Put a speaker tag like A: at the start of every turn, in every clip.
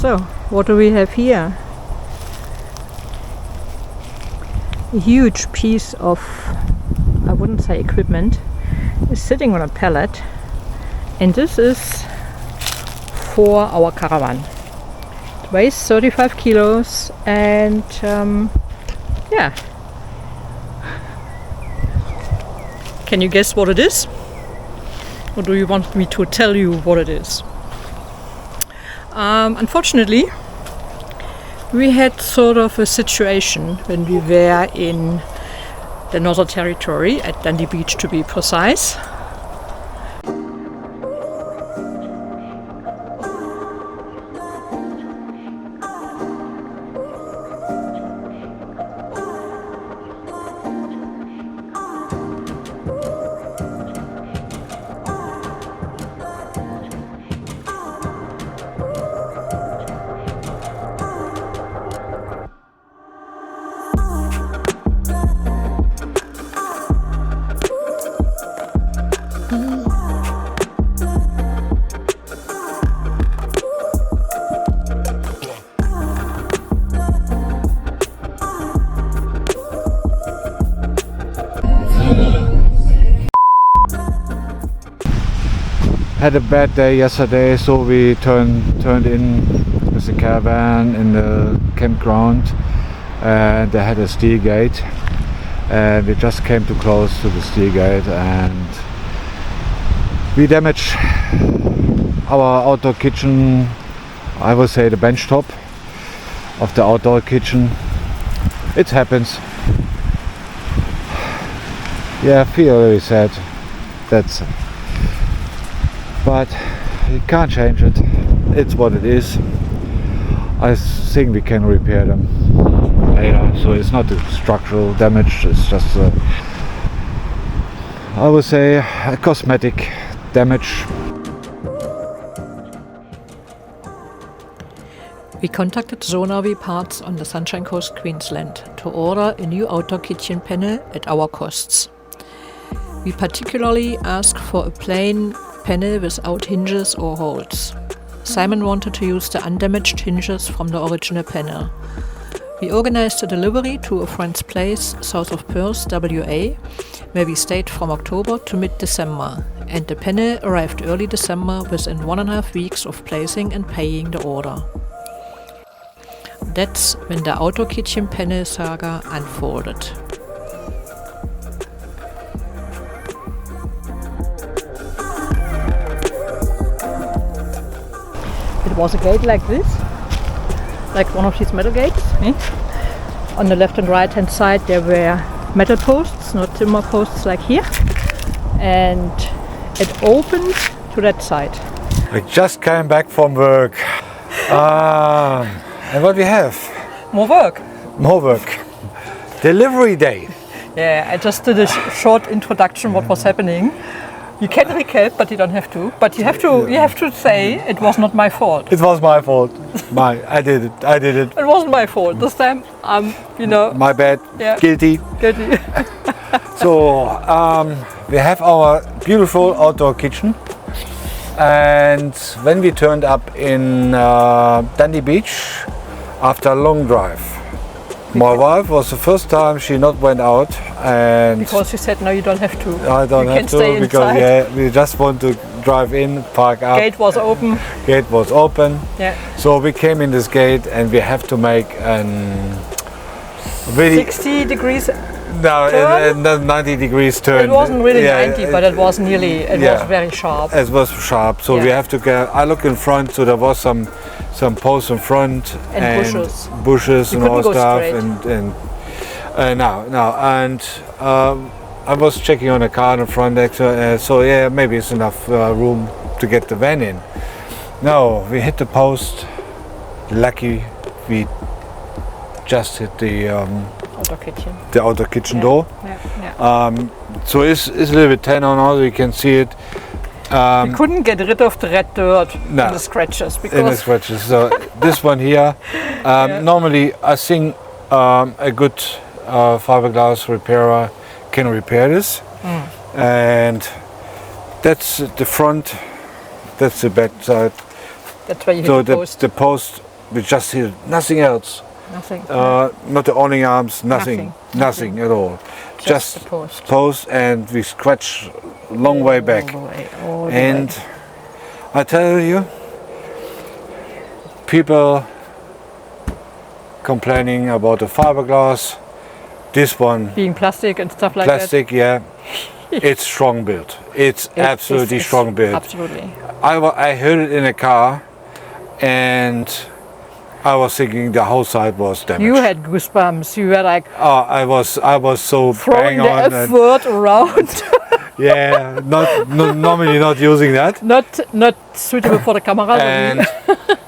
A: So, what do we have here? A huge piece of, I wouldn't say equipment, is sitting on a pallet, and this is for our caravan. It weighs 35 kilos and yeah. Can you guess what it is? Or do you want me to tell you what it is? Unfortunately, we had sort of a situation when we were in the Northern Territory, at Dundee Beach to be precise.
B: Had a bad day yesterday, so we turned in with the caravan in the campground, and they had a steel gate, and we just came too close to the steel gate and we damaged our outdoor kitchen. I would say the bench top of the outdoor kitchen. It happens. Yeah, I feel very sad. But you can't change it. It's what it is. I think we can repair them later. So it's not a structural damage. It's just I would say a cosmetic damage.
A: We contacted Sonavi Parts on the Sunshine Coast, Queensland, to order a new outdoor kitchen panel at our costs. We particularly asked for a plain panel without hinges or holes. Simon wanted to use the undamaged hinges from the original panel. We organized a delivery to a friend's place south of Perth, WA, where we stayed from October to mid-December, and the panel arrived early December within 1.5 weeks of placing and paying the order. That's when the outdoor kitchen panel saga unfolded. It was a gate like this, like one of these metal gates. On the left and right hand side there were metal posts, not timber posts like here, and it opened to that side.
B: I just came back from work. And what we have?
A: More work.
B: More work. Delivery day.
A: Yeah, I just did a short introduction what was happening. You can recap, but you don't have to. But you have to say it was not my fault.
B: It was my fault. I did it.
A: It wasn't my fault. This time,
B: my bad.
A: Yeah.
B: Guilty. So we have our beautiful outdoor kitchen, and when we turned up in Dundee Beach after a long drive, my wife was the first time she not went out, and
A: because she said no, you don't have to.
B: I don't have to because we just want to drive in, park up.
A: Gate was open.
B: Gate was open.
A: Yeah.
B: So we came in this gate and we have to make really
A: 60 degrees.
B: No, 90 degrees turn.
A: It wasn't really 90, but it was nearly. It was very sharp.
B: It was sharp, so we have to go. I look in front, so there was some posts in front
A: and
B: bushes and all stuff,
A: straight.
B: and I was checking on the car in front, so yeah, maybe it's enough room to get the van in. No, we hit the post. Lucky, we just hit the outdoor kitchen door. So it's a little bit tan on all, you can see it.
A: We couldn't get rid of the red dirt in the scratches.
B: So this one here, normally I think a good fiberglass repairer can repair this. And that's the front, that's the back side.
A: That's where you
B: so
A: hit the post.
B: The post We just hear nothing else.
A: Nothing.
B: Not the awning arms, nothing at all.
A: Just the
B: post, and we scratch long way back.
A: All the
B: And
A: way.
B: I tell you, people complaining about the fiberglass. This one,
A: Being plastic and stuff like
B: plastic, yeah. It's strong built. It's absolutely strong built.
A: Absolutely.
B: I heard it in a car, and I was thinking the whole side was damaged.
A: You had goosebumps. You were like
B: I was so
A: throwing
B: bang
A: the
B: on.
A: F word around.
B: Yeah, normally not using that.
A: not suitable for the camera.
B: And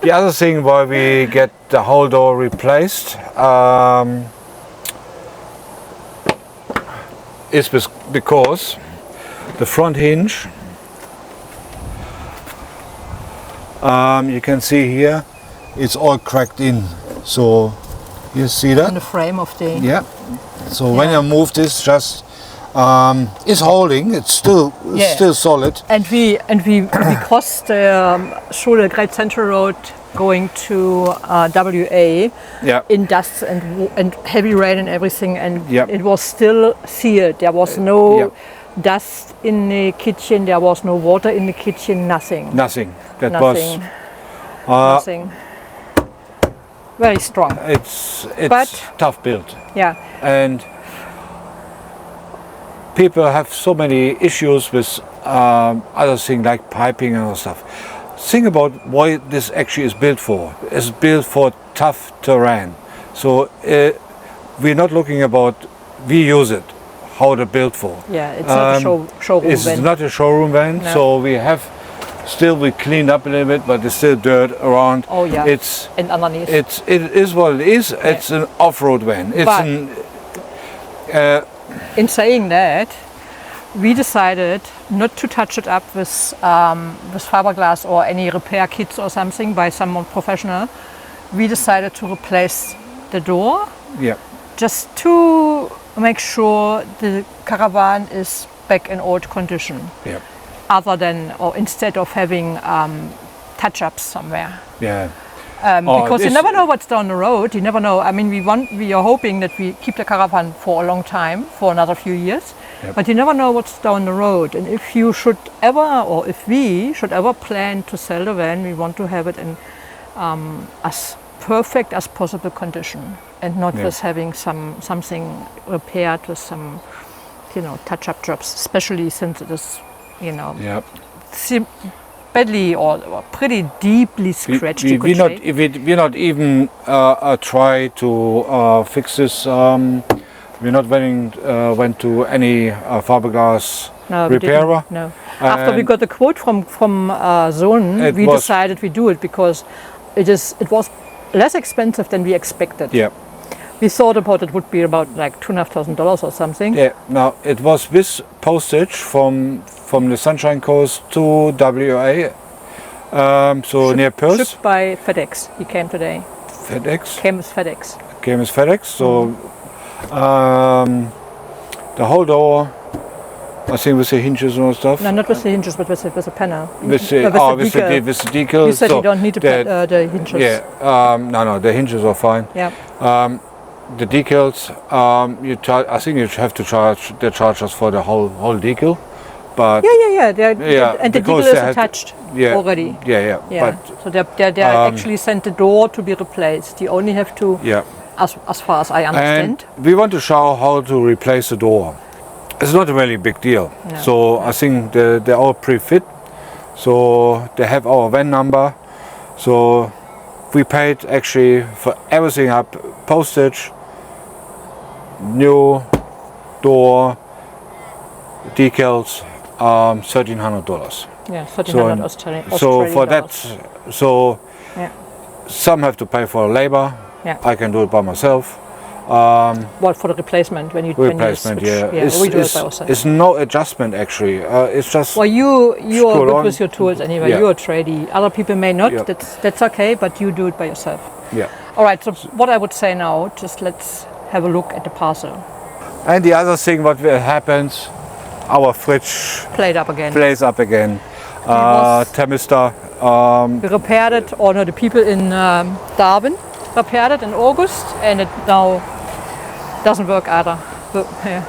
B: the other thing why we get the whole door replaced is because the front hinge, you can see here, it's all cracked in. So you see that?
A: on the frame of the.
B: Yeah. So when you move this, just it's holding. It's still solid.
A: And we crossed through the Great Central Road going to WA in dust and heavy rain and everything, and it was still sealed. There was no dust in the kitchen. There was no water in the kitchen. Nothing.
B: Nothing. That
A: Nothing.
B: was
A: Nothing. Very strong.
B: It's
A: But-
B: tough built,
A: Yeah.
B: and people have so many issues with other things like piping and other stuff. Think about why this actually is built for. It's built for tough terrain. So we're not looking about we use it, how they're built for.
A: Yeah, it's not a showroom
B: It's
A: van.
B: not a showroom van,
A: No.
B: so we cleaned up a little bit, but there's still dirt around.
A: Oh yeah.
B: It's
A: and underneath.
B: it is what it is. It's an off-road van. It's
A: But- In saying that, we decided not to touch it up with fiberglass or any repair kits or something by someone professional. We decided to replace the door
B: yeah.
A: just to make sure the caravan is back in old condition,
B: Yeah.
A: other than or instead of having touch-ups somewhere.
B: Yeah.
A: Because you
B: this-
A: never know what's down the road. You never know. I mean, we are hoping that we keep the caravan for a long time, for another few years.
B: Yep.
A: But you never know what's down the road. And if you should ever, or if we should ever plan to sell the van, we want to have it in as perfect as possible condition, and not
B: Yeah.
A: with having something repaired with some, touch-up jobs. Especially since it is,
B: Yeah.
A: badly or pretty deeply scratched. you could
B: We're not.
A: say.
B: We're not even try to fix this. We're not went to any fiberglass
A: No, we didn't.
B: repairer.
A: No. After we
B: And
A: got the quote from Zone,
B: It
A: we
B: was-
A: decided we do it because it was less expensive than we expected.
B: Yeah.
A: We thought about it would be about like $2,500 or something.
B: Yeah. Now it was with postage from the Sunshine Coast to WA. So near Perth.
A: Shipped by FEDEX. He came today.
B: FedEx.
A: Came with FEDEX.
B: Came as FedEx. So the whole door, I think with the hinges and all stuff.
A: No, not with the hinges, but with the panel.
B: With the,
A: with the decal.
B: with the decal.
A: You said
B: so
A: you don't need the hinges.
B: Yeah. No, the hinges are fine.
A: Yeah.
B: The decals, I think you have to charge us for the whole decal, but
A: Yeah. And the
B: because
A: decal is
B: they had-
A: attached
B: yeah,
A: already.
B: Yeah.
A: Yeah.
B: But
A: So they actually sent the door to be replaced. You only have to,
B: yeah,
A: as far as I understand.
B: and we want to show how to replace the door. It's not a really big deal.
A: No.
B: So I think they're all pre-fit. So they have our van number. So we paid actually for everything up, postage, new door, decals, $1,300.
A: Yeah, 1,300 Australian
B: So for
A: dollars.
B: that,
A: Yeah.
B: some have to pay for labor.
A: Yeah.
B: I can do it by myself.
A: What for the replacement when you
B: Replacement,
A: switch?
B: yeah.
A: we do it by ourselves.
B: It's no adjustment actually. It's just
A: Well, you are
B: screw it
A: good
B: on.
A: with your tools anyway.
B: Yeah.
A: You're a tradie. Other people may not.
B: Yeah.
A: That's okay, but you do it by yourself.
B: yeah.
A: All right. So what I would say now, just let's have a look at the parcel.
B: And the other thing what happens, our fridge
A: Play it up again.
B: plays up again.
A: was-
B: Thermistor
A: We repaired it, or no, the people in Darwin repaired it in August, and it now doesn't work either. But, yeah.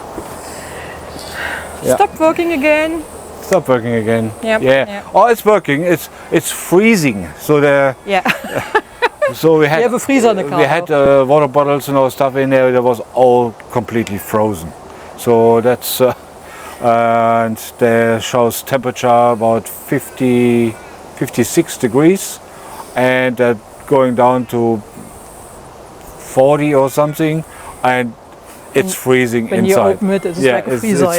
B: Yeah.
A: Stop working again.
B: Stop working again.
A: Yep.
B: Yeah.
A: Yep.
B: Oh, it's working. It's freezing. So
A: Yeah.
B: so we had
A: We have a freezer in the car.
B: we had water bottles and all stuff in there. That was all completely frozen. So that's and there shows temperature about 56 degrees, and going down to 40 or something, and it's freezing
A: when
B: inside.
A: you open it, it's like a freezer.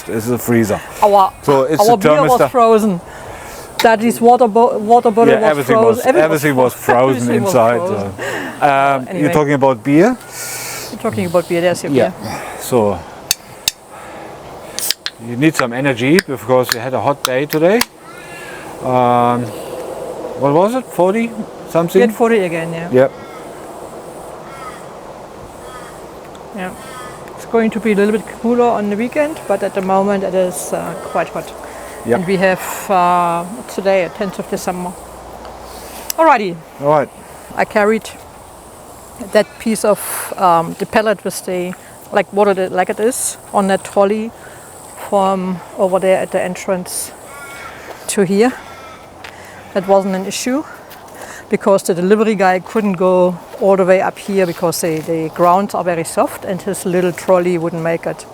B: It's a freezer.
A: Our
B: a
A: beer was frozen. Daddy's water bottle was
B: everything
A: frozen.
B: Everything was frozen
A: Everything was
B: inside.
A: frozen.
B: Anyway. You're talking about beer?
A: We're talking about beer, there's your beer.
B: So you need some energy because we had a hot day today. What was it? 40 something?
A: We had 40 again, yeah.
B: Yep.
A: Yeah. It's going to be a little bit cooler on the weekend, but at the moment it is quite hot.
B: Yep.
A: And we have today, 10th of December. Alrighty.
B: All right.
A: I carried that piece of the pallet with the like it is on that trolley from over there at the entrance to here. That wasn't an issue because the delivery guy couldn't go all the way up here because the grounds are very soft and his little trolley wouldn't make it.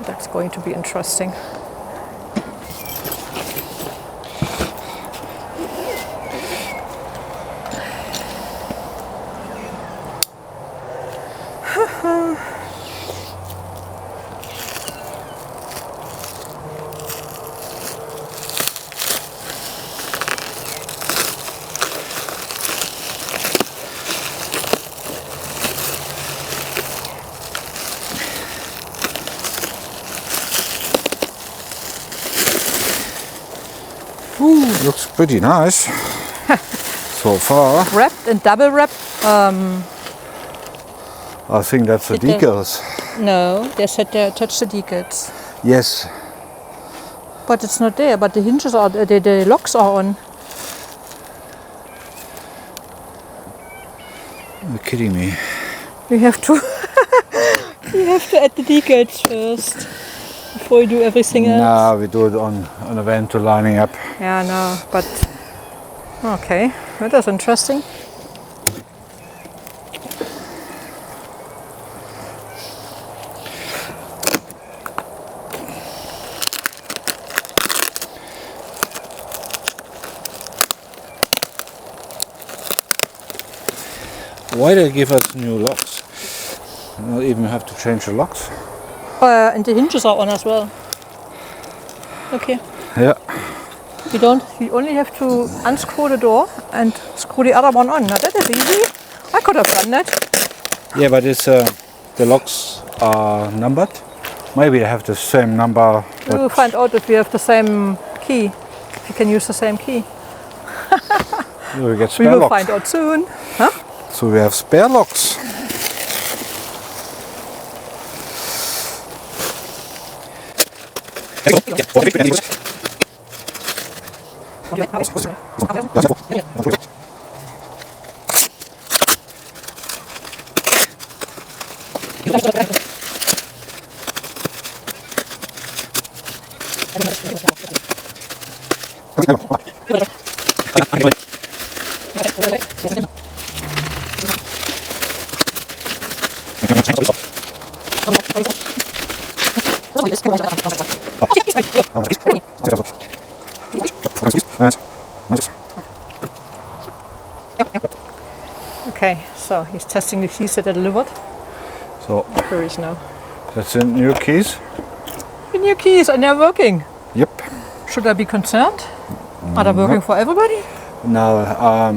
A: That's going to be interesting.
B: Ooh, looks pretty nice so far.
A: Wrapped and double wrapped.
B: I think that's the decals.
A: No, they said they attached the decals.
B: Yes.
A: But it's not there, but the hinges are, the locks are on.
B: You're kidding me.
A: We have to we have to add the decals first before we do everything else.
B: No, we do it on a van to lining up.
A: Yeah, no, but okay, that is interesting.
B: Why they give us new locks? Not even have to change the locks.
A: And the hinges are on as well. Okay.
B: Yeah.
A: You only have to unscrew the door and screw the other one on. Now that is easy. I could have done that.
B: Yeah, but it's the locks are numbered. Maybe they have the same number.
A: We will find out if we have the same key. If you can use the same key.
B: We get
A: We
B: spare
A: will
B: locks.
A: find out soon. Huh?
B: So we have spare locks.
A: Okay, so he's testing the keys that are delivered.
B: So
A: Here is now.
B: that's the new keys.
A: The new keys and they're working.
B: Yep.
A: Should I be concerned? Are they working for everybody?
B: Now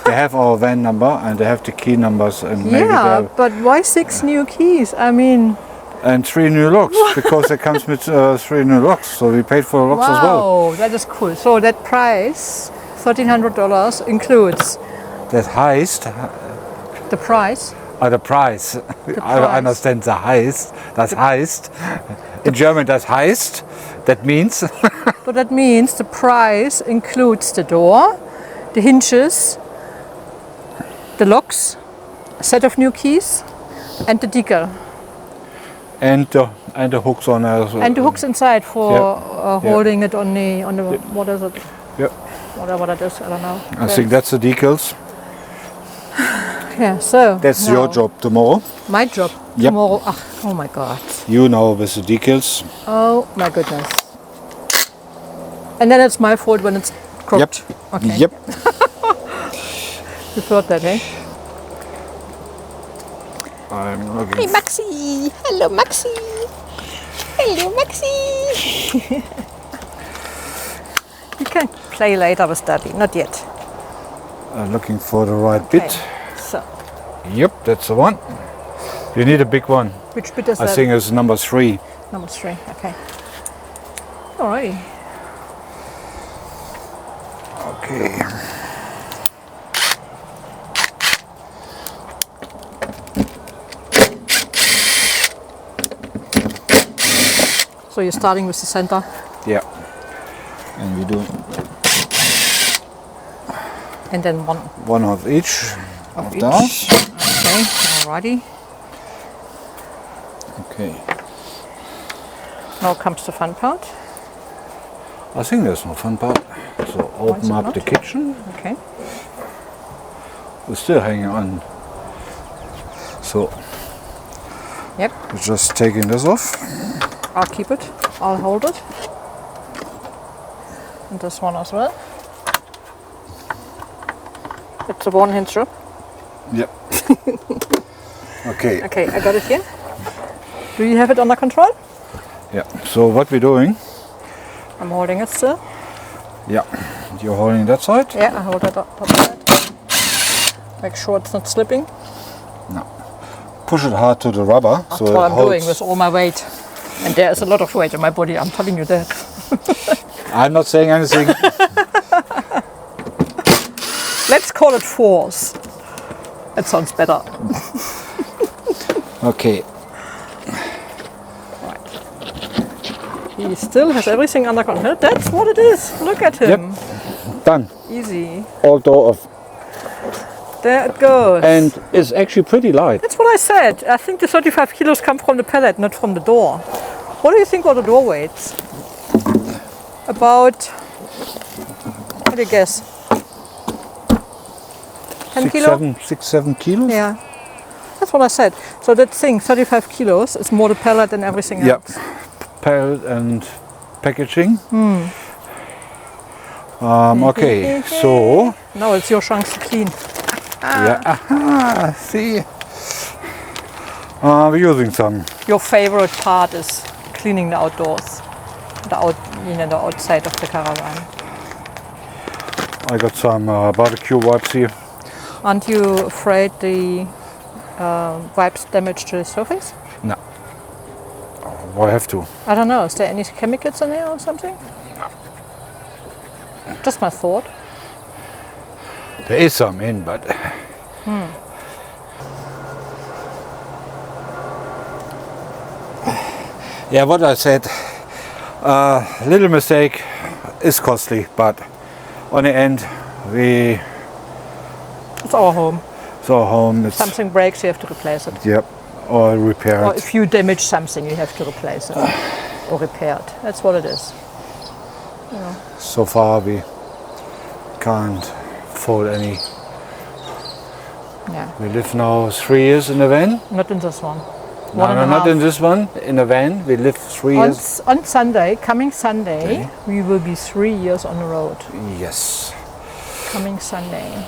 B: they have our van number and they have the key numbers and maybe
A: Yeah,
B: they
A: but why 6 new keys? I mean,
B: and 3 new locks because it comes with 3 new locks. So we paid for the locks as well.
A: wow, that is cool. So that price, $1,300, includes
B: That heist,
A: the price.
B: The price. I
A: price.
B: understand the heist. Das heißt, in German, das heißt, that means.
A: But that means the price includes the door, the hinges, the locks, a set of new keys, and the decal.
B: and the hooks on there.
A: And the hooks inside for
B: Yeah.
A: holding it on the what is it?
B: Yep.
A: Whatever that is, I don't know.
B: I think that's the decals.
A: Yeah, so
B: That's
A: now
B: your job tomorrow.
A: My job
B: Yep.
A: tomorrow. Oh my god.
B: You know with the decals.
A: Oh my goodness. And then it's my fault when it's crooked.
B: Yep.
A: Okay.
B: Yep.
A: You thought that, eh?
B: I'm looking.
A: Hey Maxi! Hello Maxi! Hello Maxi! You can play later with Daddy, not yet.
B: Looking for the right
A: Okay.
B: bit.
A: So,
B: Yep, that's the one. You need a big one.
A: which bit is
B: I
A: that?
B: think it's number 3.
A: Number 3, okay. Alright.
B: Okay.
A: So you're starting with the center.
B: Yeah. And we do
A: And then
B: one of each.
A: of
B: Of those.
A: Okay, alrighty.
B: Okay.
A: Now comes the fun part.
B: I think there's no fun part. So open
A: it
B: up
A: not?
B: the kitchen.
A: Okay.
B: We're still hanging on. So
A: Yep,
B: we're just taking this off.
A: I'll keep it. I'll hold it. And this one as well. It's a one hinge strap.
B: Yep. Okay.
A: Okay, I got it here. Do you have it under control?
B: Yeah. So what we're doing?
A: I'm holding it still.
B: Yeah. You're holding that side.
A: Yeah, I hold it up top of that. Make sure it's not slipping.
B: No. Push it hard to the rubber.
A: That's
B: so
A: what
B: it
A: I'm
B: holds.
A: doing with all my weight. And there is a lot of weight in my body, I'm telling you that.
B: I'm not saying anything.
A: Let's call it force. That sounds better.
B: Okay.
A: He still has everything under control. That's what it is. Look at him.
B: Yep. Done.
A: Easy.
B: All door off.
A: There it goes.
B: And it's actually pretty light.
A: That's what I said. I think the 35 kilos come from the pallet, not from the door. What do you think are the door weights? About, what do you guess? 10 kilo?
B: 6, 7 kilos?
A: Yeah. That's what I said. So that thing, 35 kilos, is more the pallet than everything
B: Yep.
A: else.
B: Pallet and packaging. Okay, so
A: Now it's your chance to clean.
B: yeah, aha, see, we're using some.
A: Your favorite part is cleaning the outdoors, the outside of the caravan.
B: I got some barbecue wipes here.
A: Aren't you afraid the wipes damage the surface?
B: No, I have to.
A: I don't know. Is there any chemicals in there or something? Just my thought.
B: There is some in, but yeah, what I said, little mistake is costly, but on the end,
A: It's our home.
B: it's our home. It's
A: Something breaks, you have to replace it.
B: yep, or repair
A: Or
B: it.
A: if you damage something, you have to replace it or repair it. That's what it is.
B: So far, we can't afford any.
A: Yeah.
B: We live now 3 years in a van.
A: Not in this one.
B: No,
A: One and a
B: not
A: half.
B: in this one. In a van, we live 3 years.
A: On Sunday, coming Sunday, we will be 3 years on the road.
B: Yes.
A: Coming Sunday.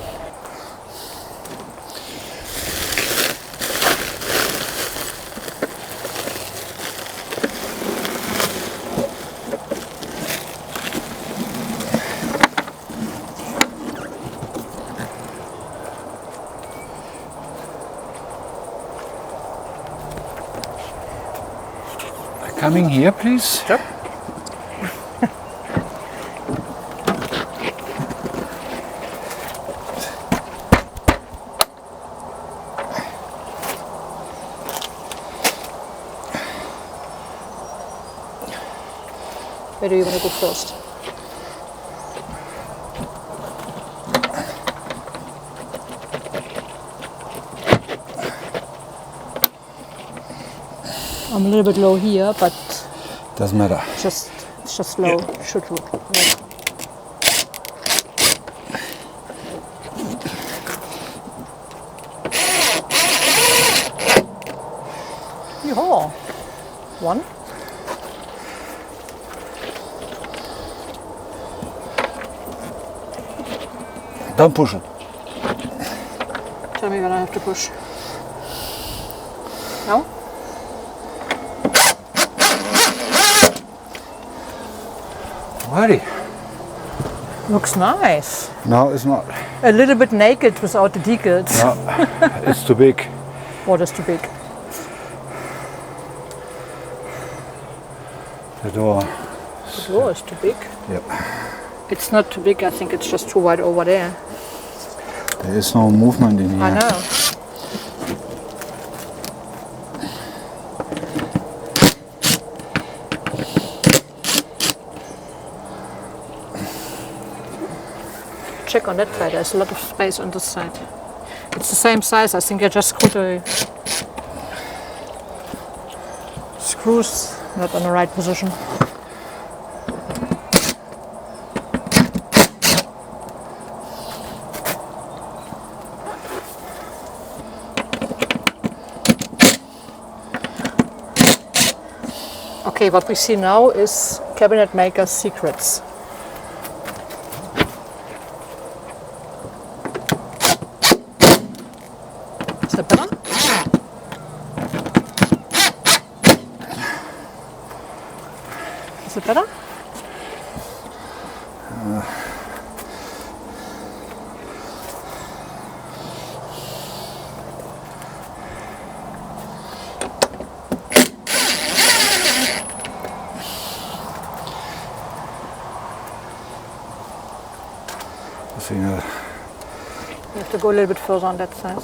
B: Coming here, please.
A: Sure. Where do you want to go first? I'm a little bit low here, but
B: doesn't matter.
A: it's just low.
B: Yeah.
A: Should work. Yeah. Yeehaw. One.
B: Don't push it.
A: Tell me when I have to push. No?
B: Ready.
A: Looks nice.
B: No, it's not.
A: A little bit naked without the decals.
B: No, it's too big.
A: What is too big?
B: The door.
A: The door is too big.
B: Yep.
A: It's not too big, I think it's just too wide over there.
B: There is no movement in here.
A: I know. Check on that side, there's a lot of space on this side. It's the same size, I think I just screwed the screws not on the right position. Okay, what we see now is cabinet maker's secrets. Is that better? Is it better?
B: You
A: have to go a little bit further on that side.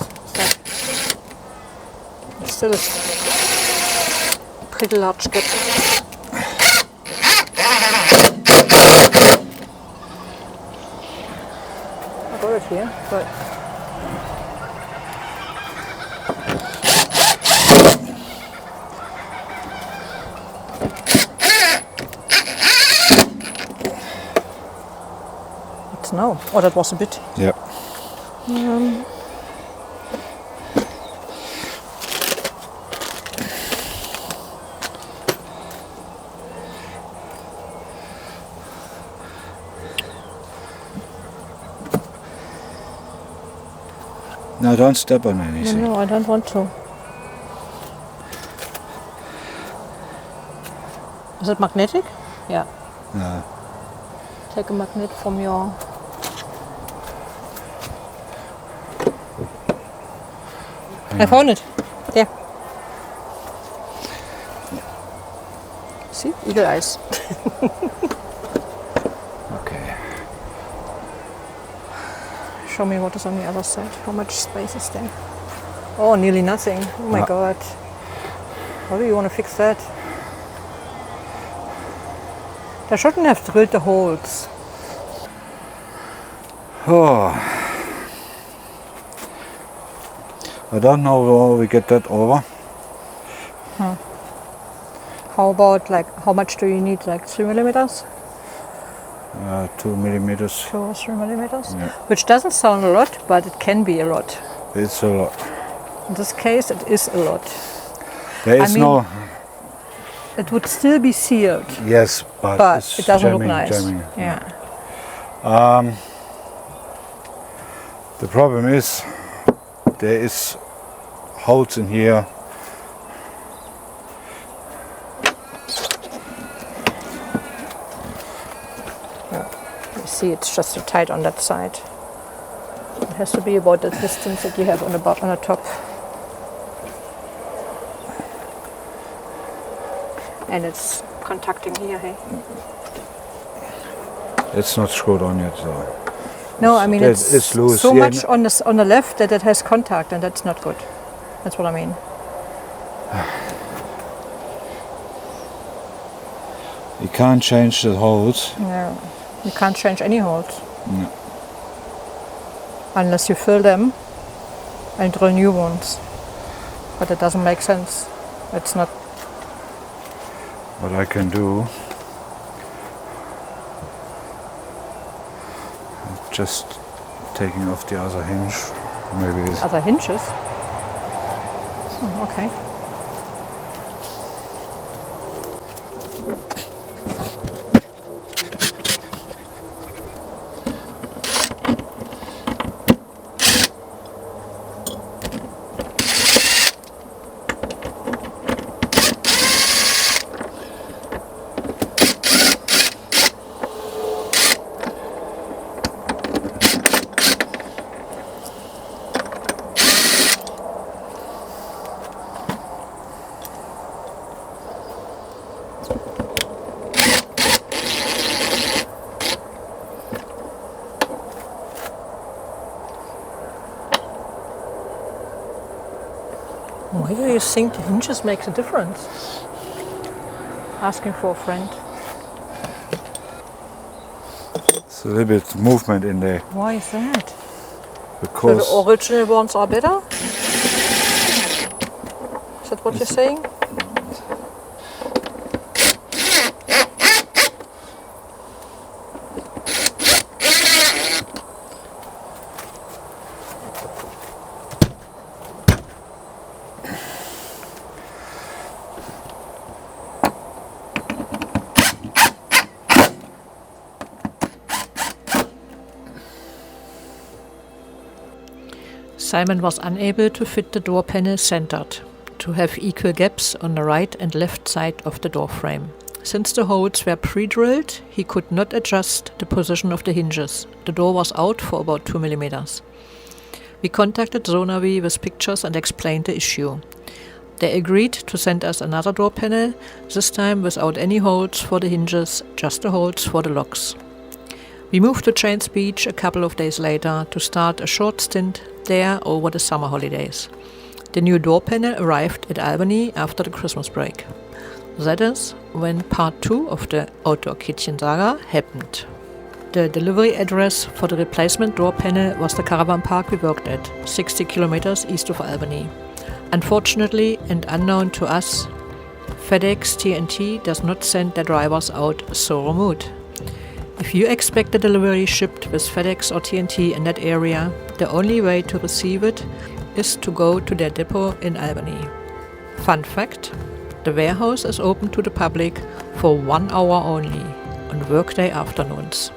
A: It's still a pretty large gap. I got it here, but no. Oh, that was a bit.
B: Yep. No, don't step on anything.
A: No, I don't want to. Is it magnetic? Yeah.
B: No.
A: Take a magnet from your... I found it. There. See? Eagle eyes.
B: Okay.
A: Show me what is on the other side. How much space is there? Oh, nearly nothing. Oh my God. How do you want to fix that? They shouldn't have drilled the holes.
B: Oh. I don't know where we get that over.
A: How about, like, how much do you need? Like 3 millimeters?
B: 2 millimeters.
A: 2 or 3 millimeters?
B: Yeah.
A: Which doesn't sound a lot, but it can be a lot.
B: It's a lot.
A: In this case, it is a lot.
B: There is no...
A: It would still be sealed.
B: Yes, but it's
A: it doesn't
B: jamming,
A: look nice.
B: Jamming.
A: Yeah.
B: The problem is there is holes in here.
A: You see, it's just so tight on that side. It has to be about the distance that you have on the bottom, on the top. And it's contacting here, hey?
B: It's not screwed on yet, so.
A: No, I mean it's
B: loose.
A: So much on the left that it has contact, and that's not good. That's what I mean.
B: You can't change the holes.
A: No, you can't change any holes.
B: No.
A: Unless you fill them and drill new ones. But it doesn't make sense. It's not.
B: What I can do, just taking off the other hinge. Maybe it's
A: Other hinges? Okay. Why do you think the hinges make a difference? Asking for a friend.
B: a little bit movement in there.
A: Why is that? So
B: Because
A: the original ones are better? Is that what you're saying? Simon was unable to fit the door panel centered, to have equal gaps on the right and left side of the door frame. Since the holes were pre-drilled, he could not adjust the position of the hinges. The door was out for about 2 millimeters. We contacted FEDEX with pictures and explained the issue. They agreed to send us another door panel, this time without any holes for the hinges, just the holes for the locks. We moved to Chains Beach a couple of days later to start a short stint there over the summer holidays. The new door panel arrived at Albany after the Christmas break. That is when part 2 of the outdoor kitchen saga happened. The delivery address for the replacement door panel was the caravan park we worked at, 60 kilometers east of Albany. Unfortunately, and unknown to us, FedEx TNT does not send their drivers out so remote. If you expect the delivery shipped with FedEx or TNT in that area, the only way to receive it is to go to their depot in Albany. Fun fact, the warehouse is open to the public for 1 hour only, on workday afternoons.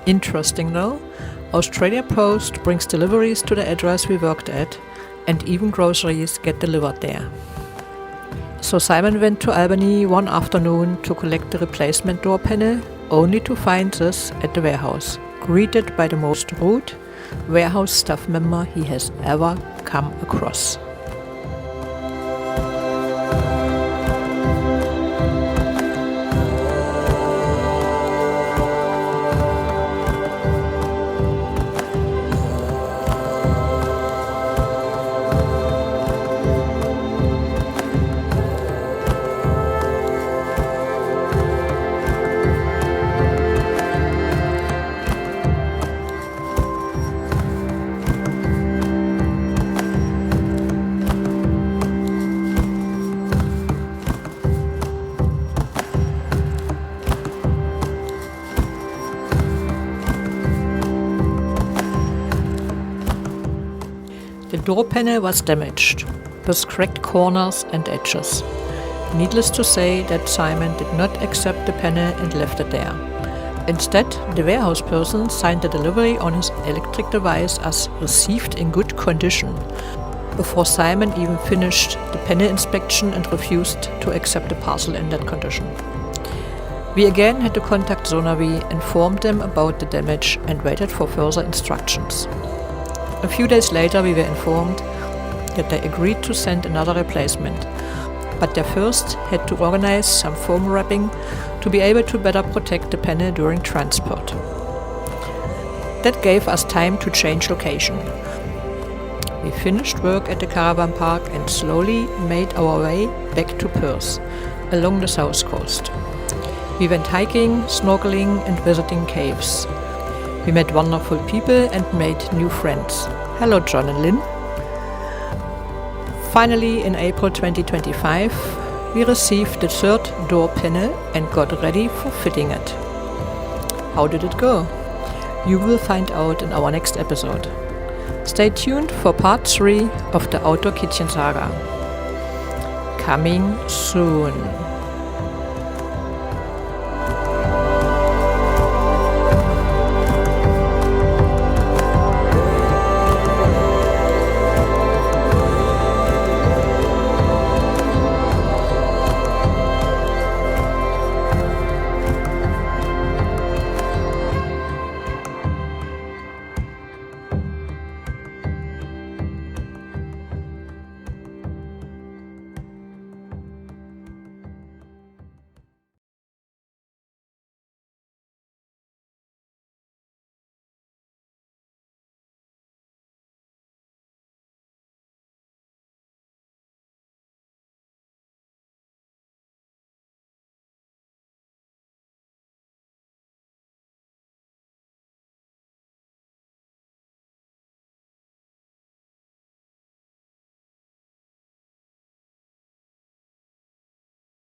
A: Interesting though, Australia Post brings deliveries to the address we worked at, and even groceries get delivered there. So Simon went to Albany one afternoon to collect the replacement door panel, only to find this at the warehouse, greeted by the most rude warehouse staff member he has ever come across. The door panel was damaged, with cracked corners and edges. Needless to say that Simon did not accept the panel and left it there. Instead, the warehouse person signed the delivery on his electric device as received in good condition, before Simon even finished the panel inspection and refused to accept the parcel in that condition. We again had to contact FEDEX, informed them about the damage and waited for further instructions. A few days later we were informed that they agreed to send another replacement, but they first had to organize some foam wrapping to be able to better protect the panel during transport. That gave us time to change location. We finished work at the caravan park and slowly made our way back to Perth, along the south coast. We went hiking, snorkeling and visiting caves. We met wonderful people and made new friends. Hello John and Lynn. Finally, in April 2025, we received the third door panel and got ready for fitting it. How did it go? You will find out in our next episode. Stay tuned for part 3 of the Outdoor Kitchen Saga. Coming soon.